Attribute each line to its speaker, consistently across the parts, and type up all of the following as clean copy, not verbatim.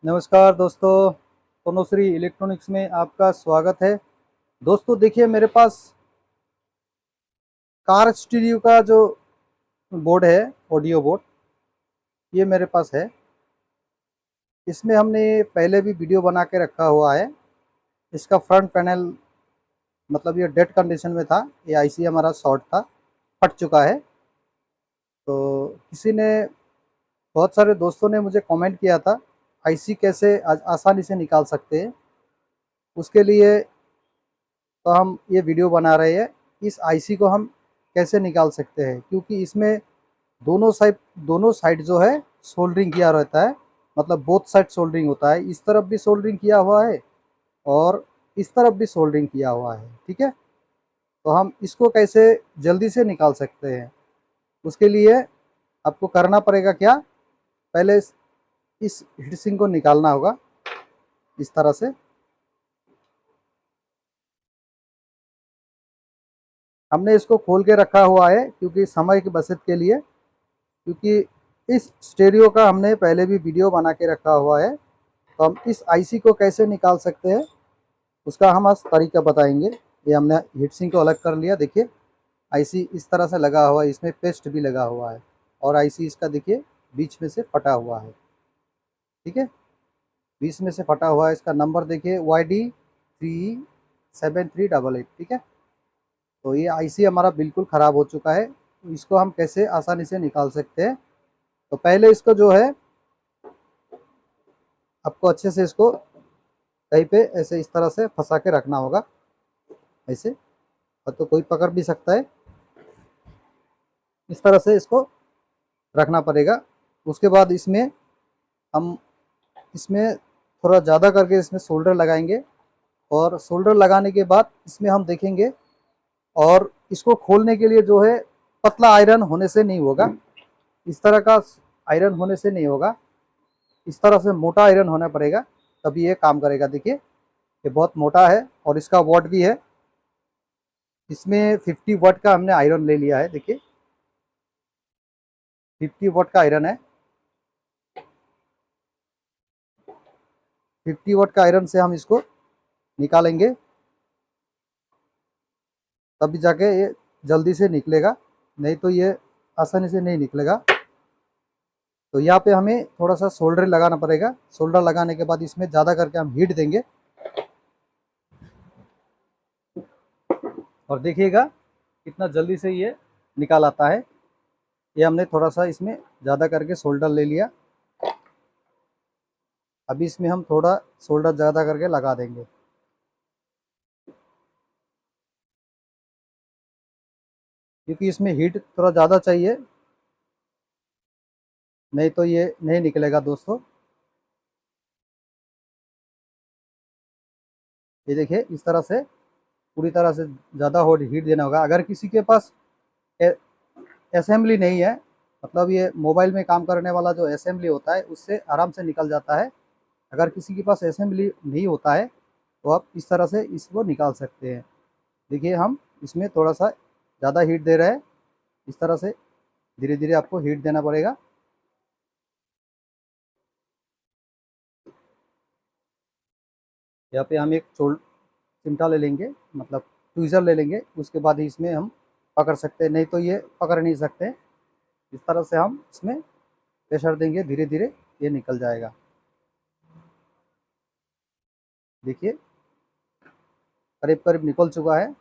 Speaker 1: नमस्कार दोस्तों, तनुश्री इलेक्ट्रॉनिक्स में आपका स्वागत है। दोस्तों देखिए, मेरे पास कार स्टीरियो का जो बोर्ड है, ऑडियो बोर्ड, ये मेरे पास है। इसमें हमने पहले भी वीडियो बना के रखा हुआ है। इसका फ्रंट पैनल मतलब ये डेड कंडीशन में था। ये आईसी हमारा शॉर्ट था, फट चुका है। तो किसी ने, बहुत सारे दोस्तों ने मुझे कमेंट किया था, आईसी कैसे आसानी से निकाल सकते हैं। उसके लिए तो हम ये वीडियो बना रहे हैं। इस आईसी को हम कैसे निकाल सकते हैं, क्योंकि इसमें दोनों साइड जो है सोल्डरिंग किया रहता है। मतलब बोथ साइड सोल्डरिंग होता है। इस तरफ भी सोल्डरिंग किया हुआ है और इस तरफ भी सोल्डरिंग किया हुआ है। ठीक है, तो हम इसको कैसे जल्दी से निकाल सकते हैं, उसके लिए आपको करना पड़ेगा क्या, पहले इस हीट सिंक को निकालना होगा इस तरह से। हमने इसको खोल के रखा हुआ है क्योंकि समय की बचत के लिए, क्योंकि इस स्टेरियो का हमने पहले भी वीडियो बना के रखा हुआ है। तो हम इस आईसी को कैसे निकाल सकते हैं उसका हम आज तरीका बताएंगे। ये हमने हीट सिंक को अलग कर लिया। देखिए, आईसी इस तरह से लगा हुआ है, इसमें पेस्ट भी लगा हुआ है और आईसी इसका देखिए बीच में से फटा हुआ है। ठीक है, बीच में से फटा हुआ है। इसका नंबर देखिए YD3738। ठीक है, तो ये आईसी हमारा बिल्कुल ख़राब हो चुका है। तो इसको हम कैसे आसानी से निकाल सकते हैं, तो पहले इसको जो है आपको अच्छे से इसको कहीं पे ऐसे इस तरह से फंसा के रखना होगा ऐसे, और तो कोई पकड़ भी सकता है। इस तरह से इसको रखना पड़ेगा। उसके बाद इसमें हम इसमें थोड़ा ज़्यादा करके इसमें शोल्डर लगाएंगे और शोल्डर लगाने के बाद इसमें हम देखेंगे। और इसको खोलने के लिए जो है पतला आयरन होने से नहीं होगा, इस तरह का आयरन होने से नहीं होगा। इस तरह से मोटा आयरन होना पड़ेगा, तभी ये काम करेगा। देखिए, ये बहुत मोटा है और इसका वॉट भी है। इसमें 50 वाट का हमने आयरन ले लिया है। देखिए, 50 वाट का आयरन है। 50 वाट का आयरन से हम इसको निकालेंगे, तभी जाके ये जल्दी से निकलेगा, नहीं तो ये आसानी से नहीं निकलेगा। तो यहाँ पे हमें थोड़ा सा सोल्डर लगाना पड़ेगा। सोल्डर लगाने के बाद इसमें ज़्यादा करके हम हीट देंगे और देखिएगा कितना जल्दी से ये निकाल आता है। ये हमने थोड़ा सा इसमें ज़्यादा करके सोल्डर ले लिया। अभी इसमें हम थोड़ा सोल्डर ज़्यादा करके लगा देंगे, क्योंकि इसमें हीट थोड़ा ज़्यादा चाहिए, नहीं तो ये नहीं निकलेगा दोस्तों। ये देखिए, इस तरह से पूरी तरह से ज़्यादा हॉट हीट देना होगा। अगर किसी के पास असेंबली नहीं है, मतलब ये मोबाइल में काम करने वाला जो असेंबली होता है, उससे आराम से निकल जाता है। अगर किसी के पास असेंबली नहीं होता है तो आप इस तरह से इसको निकाल सकते हैं। देखिए, हम इसमें थोड़ा सा ज़्यादा हीट दे रहे हैं। इस तरह से धीरे धीरे आपको हीट देना पड़ेगा। यहाँ पे हम एक चिमटा ले लेंगे, मतलब ट्वीज़र ले लेंगे। उसके बाद ही इसमें हम पकड़ सकते हैं, नहीं तो ये पकड़ नहीं सकते। इस तरह से हम इसमें प्रेशर देंगे, धीरे धीरे ये निकल जाएगा। देखिए, करीब करीब निकल चुका है।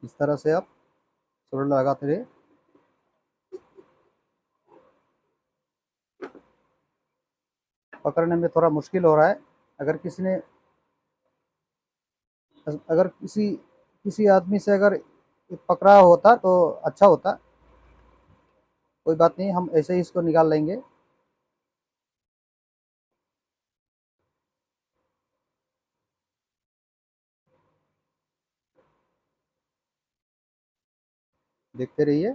Speaker 1: इस तरह से आप सोल्डर लगाते रहे। पकड़ने में थोड़ा मुश्किल हो रहा है। अगर किसी ने अगर किसी किसी आदमी से अगर पकड़ा होता तो अच्छा होता। कोई बात नहीं, हम ऐसे ही इसको निकाल लेंगे। देखते रहिए।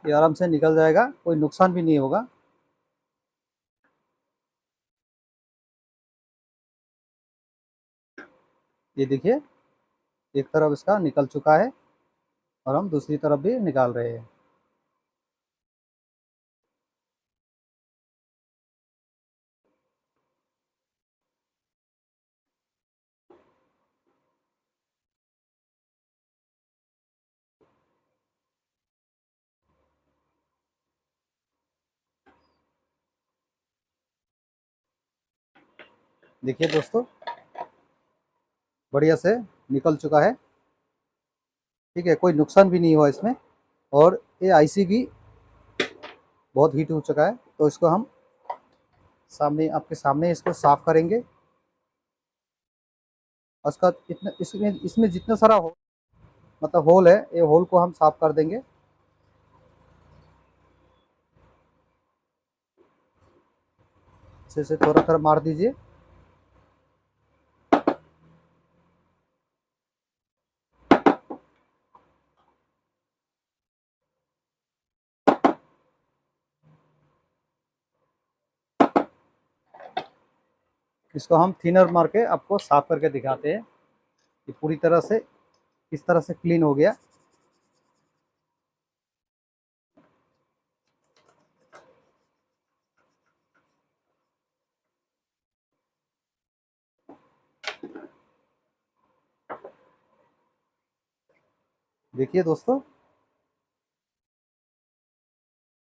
Speaker 1: ये आराम से निकल जाएगा, कोई नुकसान भी नहीं होगा। ये देखिए, एक तरफ इसका निकल चुका है और हम दूसरी तरफ भी निकाल रहे हैं। देखिए दोस्तों, बढ़िया से निकल चुका है। ठीक है, कोई नुकसान भी नहीं हुआ इसमें। और ये आईसी भी बहुत हीट हो चुका है, तो इसको हम सामने, आपके सामने इसको साफ करेंगे। उसका इतना, इसमें इसमें जितना सारा हो, मतलब होल है, ये होल को हम साफ कर देंगे। अच्छे से थोड़ा थोड़ा मार दीजिए। इसको हम थिनर मार के आपको साफ करके दिखाते हैं कि पूरी तरह से किस तरह से क्लीन हो गया। देखिए दोस्तों,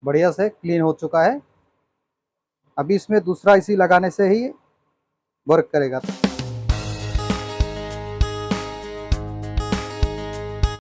Speaker 1: बढ़िया से क्लीन हो चुका है। अभी इसमें दूसरा आईसी लगाने से ही वर्क करेगा।